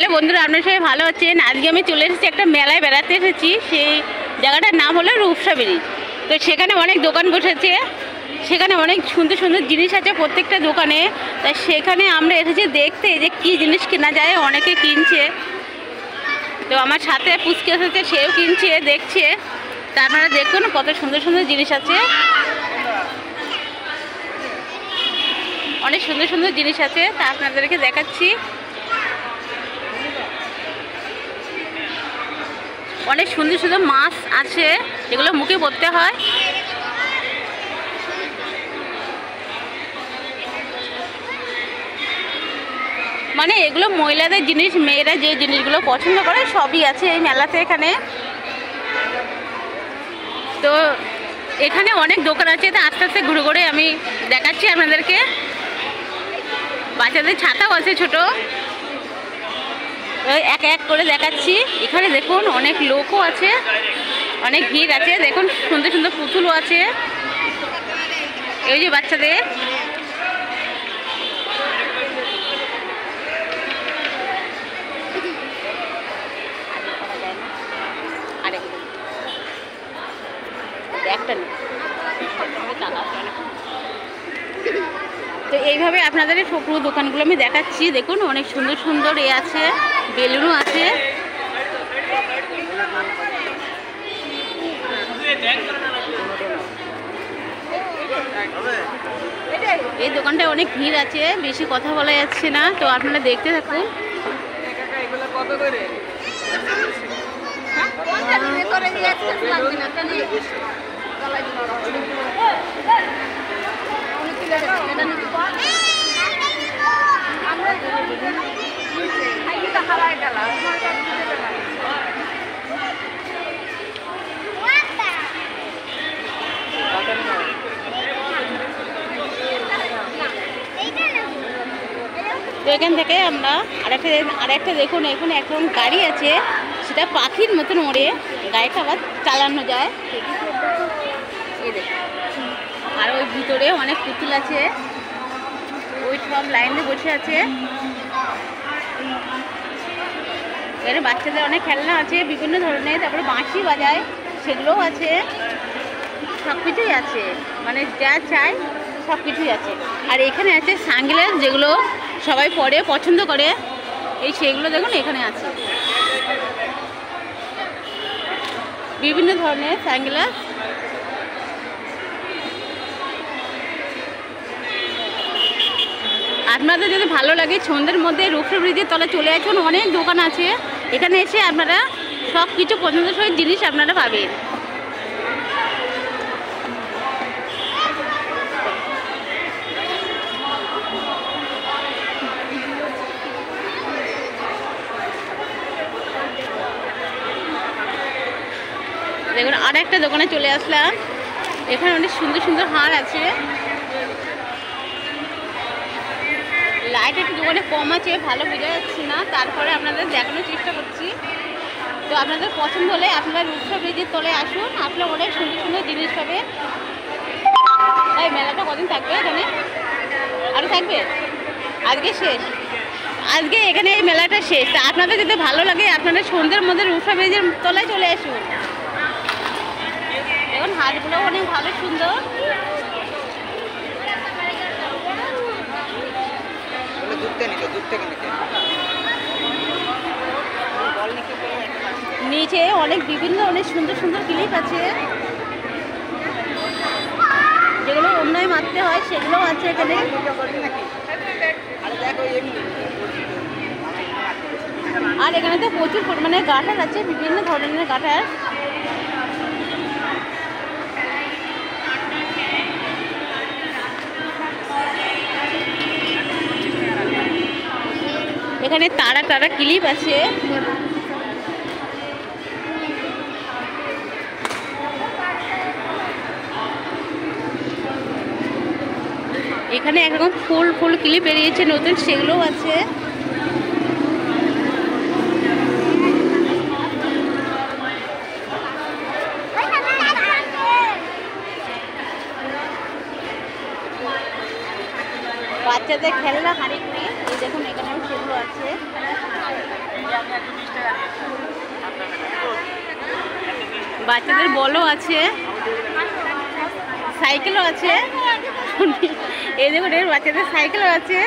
Hello বন্ধুরা, আপনার সবাই ভালো আছেন। আজকে আমি চলে এসেছি একটা মেলায় বেড়াতে এসেছি। সেই জায়গাটার নাম হলো রূপসা ব্রিজ। তো সেখানে অনেক দোকান বসেছে, সেখানে অনেক সুন্দর সুন্দর জিনিস আছে প্রত্যেকটা দোকানে। তাই সেখানে আমরা এসেছি দেখতে যে কি জিনিস কেনা যায়। অনেকে কিনছে, তো আমার সাথে পুচকে এসেছে, সেও কিনছে, দেখছে। তা আপনারা দেখুন কত সুন্দর সুন্দর জিনিস আছে, অনেক সুন্দর সুন্দর জিনিস আছে, তা আপনাদেরকে দেখাচ্ছি। অনেক সুন্দর সুন্দর মাছ আছে, যেগুলো মুখে পড়তে হয়। মানে এগুলো মহিলাদের জিনিস, মেয়েরা যে জিনিসগুলো পছন্দ করে সবই আছে এই মেলাতে। এখানে তো এখানে অনেক দোকান আছে, তা আস্তে আস্তে ঘুরে ঘুরে আমি দেখাচ্ছি আপনাদেরকে। বাচ্চাদের ছাতাও আছে ছোট, এক এক করে দেখাচ্ছি। এখানে দেখুন অনেক লোকও আছে, অনেক ভিড় আছে। দেখুন সুন্দর সুন্দর পুতুলও আছে, এই যে বাচ্চাদের। তো এইভাবে আপনাদের পুরো দোকানগুলো আমি দেখাচ্ছি। দেখুন অনেক সুন্দর সুন্দর আছে, বেলুনও আছে। এই দোকানটায় অনেক ভিড় আছে, বেশি কথা বলা যাচ্ছে না, তো আপনারা দেখতে থাকুন। তো এখান থেকে আমরা আরেকটা দেখুন, এখানে একদম গাড়ি আছে, সেটা পাখির মতন ওড়ে, গাড়িটা আবার চালানো যায়। এই দেখুন, আর ওই ভিতরে অনেক পুতুল আছে, ওই সব লাইনে বসে আছে। এখানে বাচ্চাদের অনেক খেলনা আছে বিভিন্ন ধরনের, তারপরে বাঁশি বাজায় সেগুলোও আছে, সব কিছুই আছে, মানে যা চাই সব কিছুই আছে। আর এখানে আছে সানগ্লাস, যেগুলো সবাই পরে পছন্দ করে, এই সেগুলো দেখুন এখানে আছে বিভিন্ন ধরনের সানগ্লাস। আপনাদের যদি ভালো লাগে সন্ধ্যের মধ্যে রূপসা ব্রিজের তলায় চলে আসুন, অনেক দোকান আছে। এখানে এসে আপনারা সব কিছু পছন্দসই জিনিস আপনারা পাবেন। দেখুন আর একটা দোকানে চলে আসলাম, এখানে অনেক সুন্দর সুন্দর হার আছে। লাইট একটু দোকানে কম আছে, ভালো বোঝা যাচ্ছে না, তারপরে আপনাদের দেখানোর চেষ্টা করছি। তো আপনাদের পছন্দ হলে আপনারা রূপসা ব্রিজের তলায় আসুন, আপনারা অনেক সুন্দর সুন্দর জিনিস পাবেন। এই মেলাটা কদিন থাকবে এখানে? আরও থাকবে? আজকে শেষ, আজকে এখানে এই মেলাটা শেষ। তা আপনাদের যদি ভালো লাগে আপনারা সন্ধ্যের মধ্যে রূপসা ব্রিজের তলায় চলে আসুন। এখন হাটগুলো অনেক ভালো সুন্দর। নিচে অনেক বিভিন্ন অনেক সুন্দর সুন্দর ক্লিপ আছে, যেগুলো অন্যায় মারতে হয় সেগুলোও আছে এখানে। আর এখানে তো প্রচুর পরিমাণে গাটার আছে, বিভিন্ন ধরনের গাটার। এখানে তারা তারা ক্লিপ আছে, এখানে একরকম ফুল ফুল ক্লিপ বেরিয়েছে নতুন, সেগুলোও আছে। বাচ্চাদের খেলনা হাঁড়ি কুড়ি, এই দেখুন এখানেও সেগুলো আছে। বাচ্চাদের বলও আছে, সাইকেলও আছে। এই দেখুন এর বাচ্চাদের সাইকেলও আছে।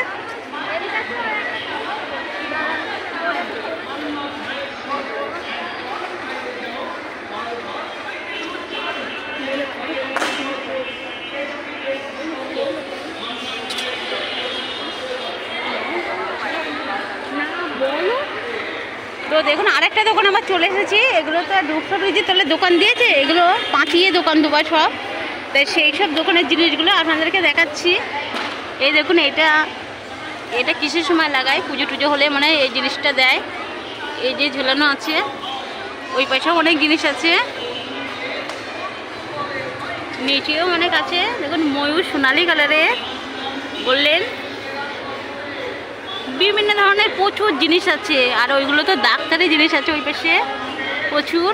তো দেখুন আরেকটা দোকান আবার চলে এসেছি। এগুলো তো রূপসা ব্রিজের তলে দোকান দিয়েছে, এগুলো পাঁচিয়ে দোকান দুবার সব, তাই সেই সব দোকানের জিনিসগুলো আপনাদেরকে দেখাচ্ছি। এই দেখুন এটা কিসের সময় লাগায়, পুজো টুজো হলে মানে এই জিনিসটা দেয়। এই যে ঝুলানো আছে, ওই পাশেও অনেক জিনিস আছে, নিচেও অনেক আছে। দেখুন ময়ূর সোনালি কালারের, বললেন বিভিন্ন ধরনের প্রচুর জিনিস আছে। আর ওইগুলো তো ডাক্তারি জিনিস আছে ওই পাশে প্রচুর।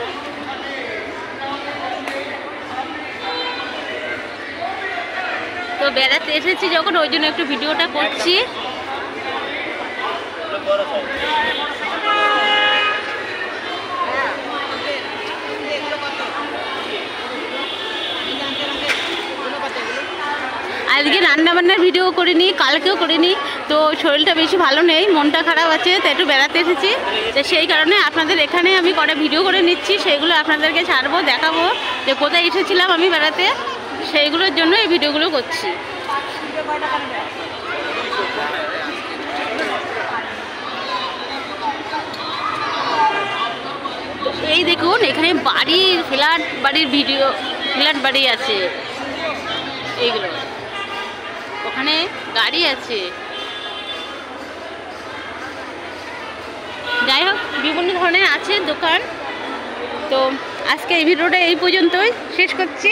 তো বেড়াতে এসেছি যখন, ওই জন্য একটু ভিডিওটা করছি। আজকে রান্নাবান্নার ভিডিও করিনি, কালকেও করিনি। তো শরীরটা বেশি ভালো নেই, মনটা খারাপ আছে, তাই একটু বেড়াতে এসেছি। তো সেই কারণে আপনাদের এখানে আমি কটা ভিডিও করে নিচ্ছি, সেইগুলো আপনাদেরকে ছাড়বো, দেখাবো যে কোথায় এসেছিলাম আমি বেড়াতে। সেইগুলোর জন্য এই ভিডিওগুলো করছি। এই দেখুন এখানে বাড়ির ফ্ল্যাট বাড়ির ভিডিও, ফ্ল্যাট বাড়ি আছে, এইগুলো ওখানে গাড়ি আছে। যাই হোক বিভিন্ন ধরনের আছে দোকান। তো আজকে এই ভিডিওটা এই পর্যন্তই শেষ করছি।